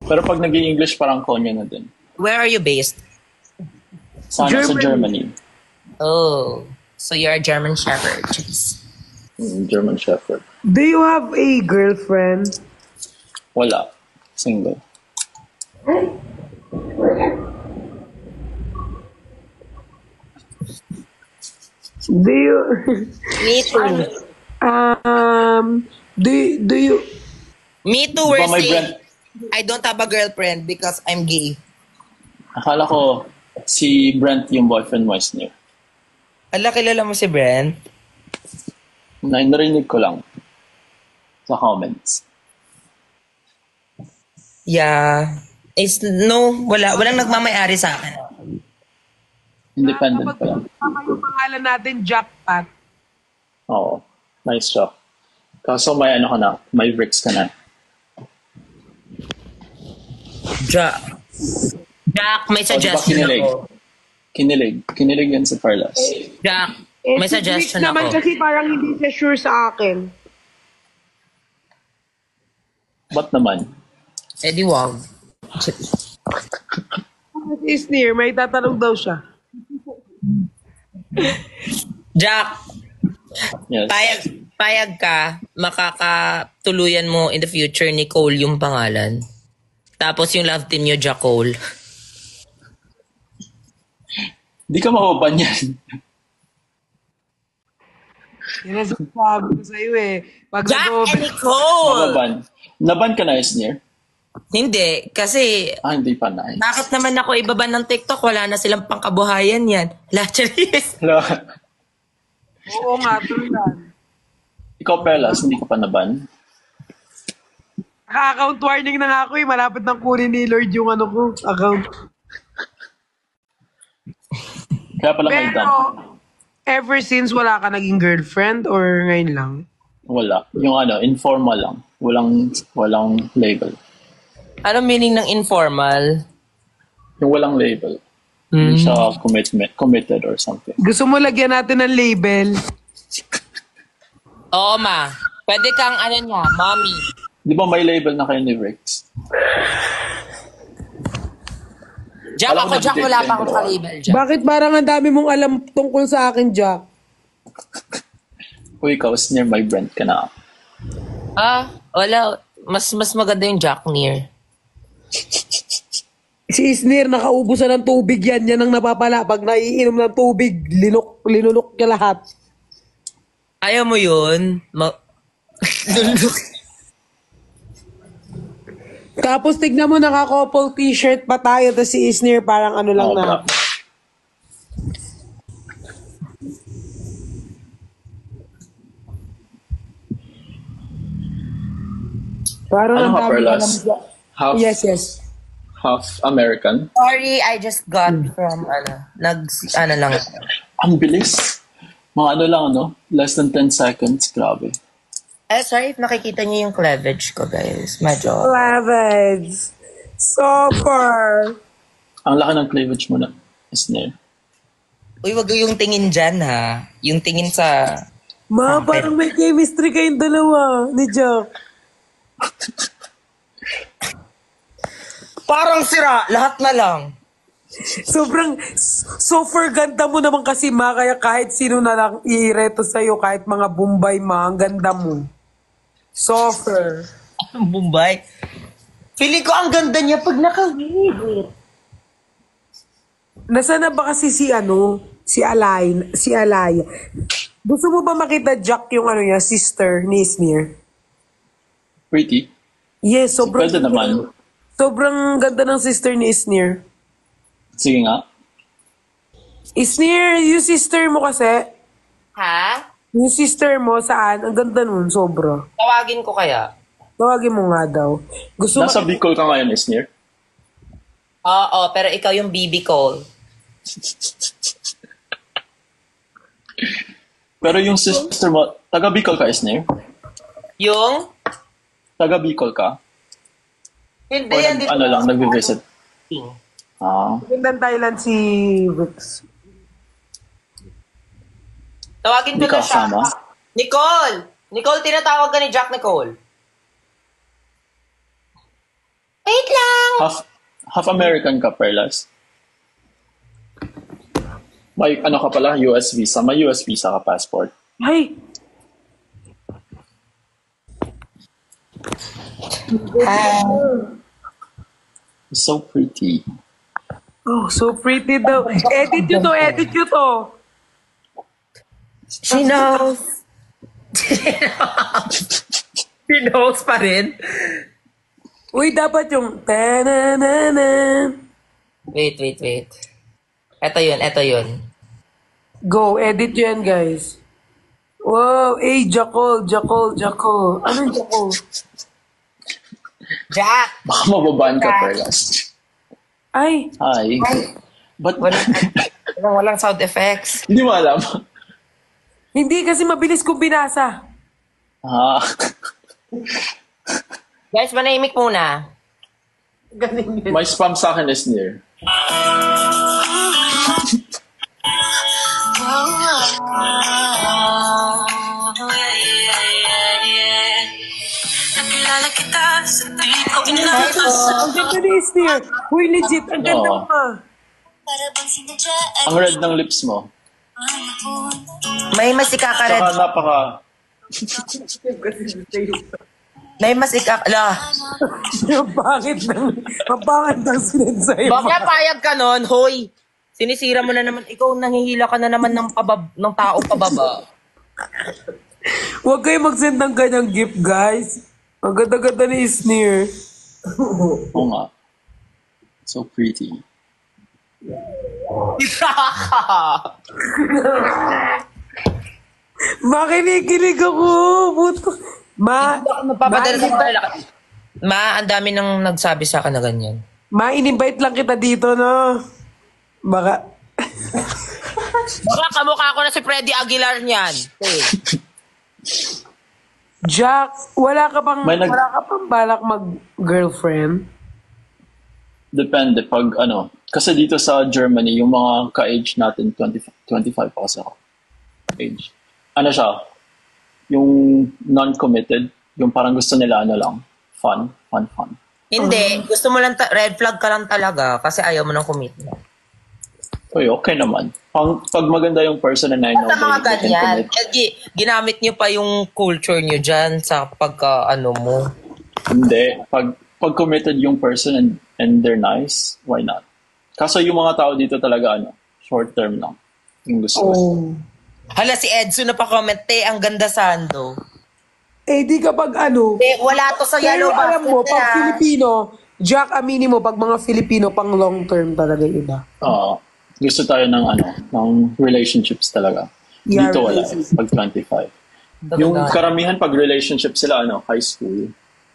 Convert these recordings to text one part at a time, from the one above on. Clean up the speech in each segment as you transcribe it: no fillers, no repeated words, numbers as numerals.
Pero pag nag-i-English, parang Konya na din. Where are you based? Sana sa Germany. Oh, so you're a German Shepherd. German Shepherd. Do you have a girlfriend? Wala. Single. Do you... Me too. Do you... Me too, we're May saying. Brent. I don't have a girlfriend because I'm gay. Akala ko si Brent yung boyfriend mo is near. Ala, kilala mo si Brent? Narinig ko lang sa comments. Yeah. Walang nagmamayari sa akin. Independent pa yan. Tama yung pangalan natin, Jackpot. Oo. Nice siya. Kaso may ano ka na, may bricks ka na. Jack, may suggestion ako. Kinilig yan si Carlos. Jack, may suggestion naman ako. kasi parang hindi siya sure sa akin. Ba't naman? Eh di wag. Is near, may tatanong daw siya. Jack, Yes. payag ka, makakatuluyan mo in the future ni Cole yung pangalan. Tapos yung love team nyo, Jack Cole. Di ka mababan yan. Yan ang sabi ko sa'yo eh. Pag Jack and Nicole! Mababan. Naban ka na, Isnir? Hindi, kasi Hindi pa na. bakit naman ako ibaban ng TikTok? Wala na silang pangkabuhayan yan. Lacharis. Hello. Oo nga, tulan. Ikaw, Pelas, hindi ka pa naban? Naka-account warning na nga ako eh. Malapit nang kunin ni Lord yung ano ko, account. Kaya pala may Pero, ever since wala ka naging girlfriend or ngayon lang? Wala. Yung ano, informal lang. Walang label. Ano meaning ng informal? Yung walang label. Hindi siya committed or something. Gusto mo lagyan natin ng label? Oo, ma. Pwede kang ano niya, mommy. Di ba may label na kayo ni Rix? Jack, Alam ko ako, Jack, na-detect wala yung pa akong dalawa. ka-label, Jack. Bakit parang ang dami mong alam tungkol sa akin, Jack? Kung ikaw, is near my brand ka na. Wala. Mas maganda yung Jack near. Si Isnir, nakaubusan ng tubig yan. Yan ang napapala. Pag naiinom ng tubig, linunok niya lahat. Ayaw mo yun? Tapos tignan mo, naka-couple t-shirt pa tayo. Tapos si Isnir parang ano lang na. Parang Ano ang ka, dami Perlas? alam. Half, Yes. half American. Sorry, I just got from, lang. Ang bilis. Mga ano lang, ano? Less than 10 seconds. Grabe. Sorry if nakikita niyo yung cleavage ko, guys. Medyo. Cleavage. Super. Ang laki ng cleavage mo na. Is near. Uy, wag yung tingin dyan, ha? Yung tingin sa... Ma, parang may chemistry kayong dalawa ni Jack. Parang sira, lahat na lang. Sobrang, super ganda mo naman kasi, Ma. Kaya kahit sino na lang ireto sa'yo, kahit mga Bombay, Ma, ang ganda mo. Super. Ang Bombay. Feeling ko ang ganda niya pag nakahigit. Nasaan na ba kasi si Alaya? Gusto mo ba makita, Jack, yung ano niya, sister ni Isnir? Pretty. Yes, sobrang... Pwede naman. Sobrang ganda ng sister ni Isnir. Sige nga. Isnir, yung sister mo kasi, Ha? yung sister mo, saan? Ang ganda nun, sobra. Tawagin ko kaya? Tawagin mo nga daw. Gusto Nasa Bicol ka ngayon, is near. Oo, pero ikaw yung BB Cole. Pero yung sister mo, taga Bicol ka, is near? Yung? Taga Bicol ka? Hindi Or yan. ano lang, nag-visit? Magandang Thailand si Vix. Tawagin ko Hindi ka na siya. kasama? Nicole! Nicole, tinatawag ka ni Jack Nicole. Wait lang! Half American ka, Perlas. May ano ka pala, US visa. May US visa ka passport. Ay, So pretty. oh, so pretty daw. Edit nyo to, edit nyo to. She knows. She knows pa rin. Uy, dapat yung ta-na-na-na. Wait. Eto yun. Go, edit nyo yan, guys. Wow, Jackal. Anong Jackal? Jack! Baka mababaan ka, Perlas. Ay, Hi. But, Walang sound effects. hindi mo alam. hindi kasi mabilis kong binasa. Ah, Guys, manahimik muna. Galing yun. my spam sa akin is near. Nakilala kita sa di ko Ang ganda ni Sneer. Uy, legit. Ang ganda Oo. mo. Para bang sinadya Ang red ng lips mo. May mas ikakared. Saka napaka... May mas ikakala. Ang pangit ng sinensay mo. Bakit payag ka nun, hoy? Sinisira mo na naman. Ikaw nangihila ka na naman ng tao pababa. Huwag kayo mag-send ng ganyang gift, guys. Ang ganda-ganda ni Sneer. Oo nga. So pretty. Makinig ako. Puto. Papadala sa pala. Ang dami nang nagsabi sa akin na ganyan. In-invite lang kita dito, no? Baka, Baka kamukha ko na si Freddy Aguilar niyan. Hey. Jack, wala ka pang May balak mag-girlfriend? Depende pag ano. Kasi dito sa Germany, yung mga ka-age natin, 25 pa kasi ako. Age. Ano siya? Yung non-committed. Yung parang gusto nila ano lang. Fun. Hindi, gusto mo lang, red flag ka lang talaga kasi ayaw mo ng commitment. Uy, okay naman. Pag maganda yung person and I know Sa mga they can ganyan, commit. ginamit nyo pa yung culture nyo dyan sa pagka-ano mo. Hindi. Pag committed yung person and they're nice, why not? Kaso yung mga tao dito talaga ano, short term lang. Yung gusto. Oh. Hala, si Edso na pa-comment, ang ganda sando. Eh, di kapag ano. Wala to sa Pero yellow alam mo, basket pag na. Filipino, Jack, aminin mo, pag mga Filipino, pang long term talaga yung iba. Gusto tayo ng ano, ng relationships talaga. Yeah, Dito wala. relationship. Pag 25. Yung karamihan pag relationship sila ano, high school.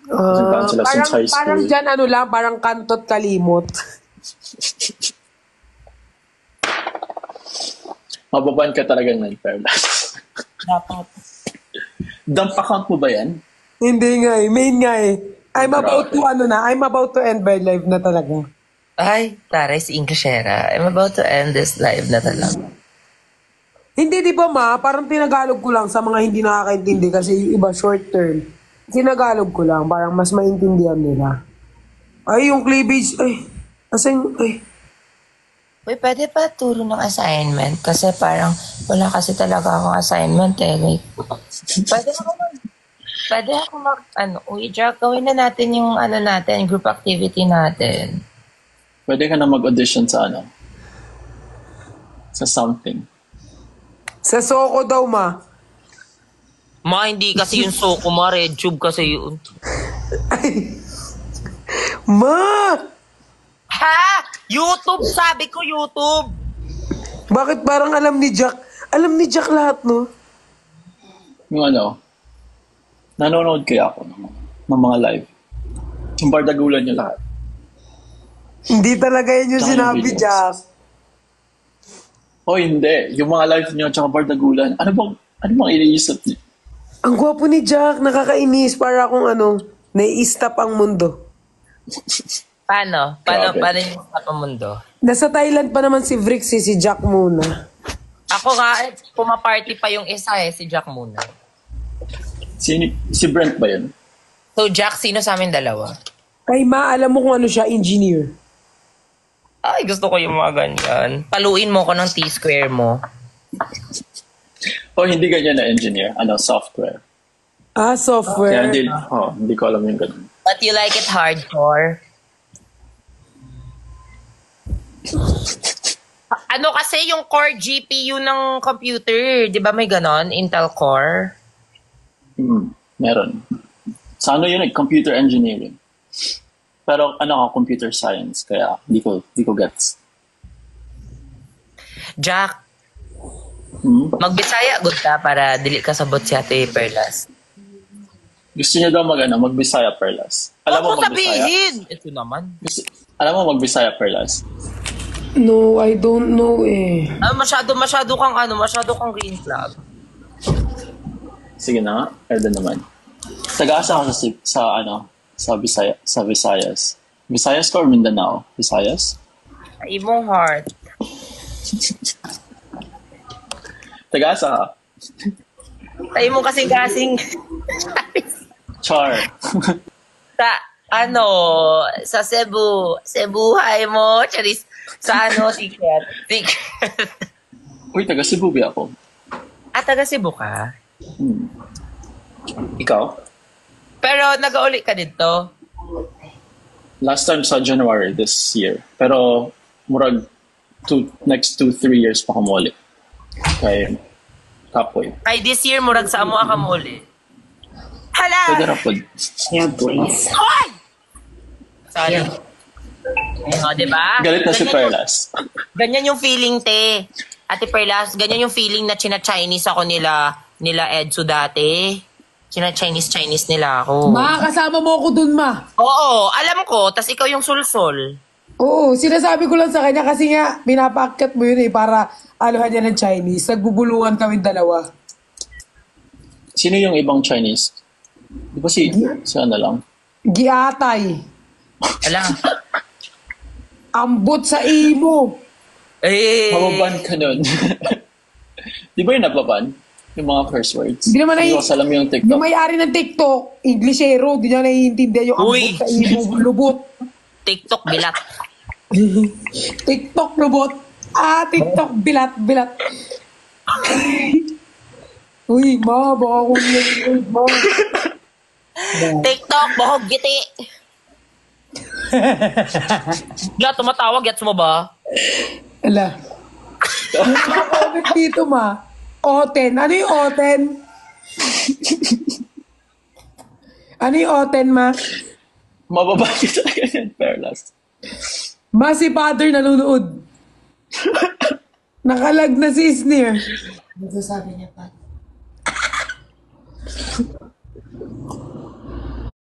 Sintahan sila since high school. Parang dyan ano lang, parang kantot kalimot. Mababaan ka talaga ng Perlas. Dapat. Dump account mo ba yan? Hindi nga eh, main nga eh. I'm about Grabe. I'm about to end my life na talaga. Ay, taray si Inglesera. I'm about to end this live na talaga. Hindi, di ba ma? Parang tinagalog ko lang sa mga hindi nakakaintindi kasi yung iba short term. Tinagalog ko lang, parang mas maintindihan nila. Ay, yung cleavage, ay. Uy, pwede pa turo ng assignment? Kasi parang wala kasi talaga akong assignment eh. Like, pwede ako uy, Jack, gawin na natin yung natin, group activity natin. Pwede ka na mag-audition sa ano? Sa something. Sa Soko daw ma. Ma, hindi kasi yung Soko, ma. Red tube kasi yun. Ma! Ha? YouTube! Sabi ko YouTube! Bakit parang alam ni Jack? Alam ni Jack lahat, no? Yung ano, nanonood kaya ako ng mga live. Yung bardagulan niya lahat. Hindi talaga yun yung Tsaka yung sinabi, videos. Jack. O hindi, yung mga live niyo tsaka bardagulan, ano bang iniisip niyo? Ang gwapo ni Jack, nakakainis. Para akong nai-stop ang mundo. Paano? Grabe. Paano yung sa mundo? Nasa Thailand pa naman si Vrix, si Jack muna. Ako nga, pumaparty pa yung isa si Jack muna. Si Brent ba yun? So Jack, sino sa amin dalawa? Kay Ma, alam mo kung ano siya, engineer. Ay, gusto ko yung mga ganyan. Paluin mo ko ng T-square mo. O hindi ganyan na engineer. Software. Ah, Kaya software. hindi ko alam yung ganun. But you like it hardcore? Ano kasi yung core GPU ng computer? Di ba may ganon? Intel Core? Meron. Sa yun, computer engineering. Pero computer science. Kaya di ko gets. Jack, magbisaya good ka para dili ka sabot si Ate Perlas. Gusto niya daw mag-Bisaya Perlas. Alam mo Huwag mo mag-Bisaya? sabihin! Ito naman. Alam mo mag-Bisaya Perlas? No, I don't know eh. Masyado kang green flag. Sige na nga. Pwede naman. Taga-asa ako sa Visayas. Visayas ka or Mindanao? Visayas? Sa imong heart. Taga-asa ka? Sa imong kasing-kasing. Char. sa Cebu. Cebuhay mo. Charis. Sa secret. Uy, taga Cebu ba ako? Taga Cebu ka? Ikaw? Pero nag-uli ka dito. Last time sa January this year. Pero murag next 2-3 years pa kamuli. Kay Kapoy. Ay, this year, murag sa amo ka muli. Hala! Pwede rapod. Yeah, boys. Hoy! Sorry. Diba? Galit na si Perlas. Ganyan yung feeling, te. Ate Perlas, ganyan yung feeling na China-Chinese ako nila Edso dati. China-Chinese nila ako. Ma, kasama mo ako dun, Ma. Oo, alam ko. Tas ikaw yung sulsol. Oo, sinasabi ko lang sa kanya kasi nga, pinapaakyat mo yun eh, para aluhan niya ng Chinese. Nagbubulungan kami dalawa. Sino yung ibang Chinese? Di ba si lang? Giatay. Alam. Ambot sa imo. Eh. Mababan ka nun. Di ba yung nababan? Yung mga curse words? Hindi naman Hindi ko alam yung TikTok. Yung may-ari ng TikTok, Englishero, di niya naiintindihan yung Uy. ambot sa imo, lubot. TikTok bilat. TikTok lubot. TikTok bilat. Uy, Ma, baka kung yung Ma. TikTok, bahog giti. Bigla tumatawag, gets mo ba? Ala. Yung mga comment dito, Ma. Oten. Ano yung Oten? Ano yung Oten, Ma? Mababan ka talaga yan, Perlas. Ma, si Father nanonood. Nakalag na si Sneer. Ano sabi niya, Pat?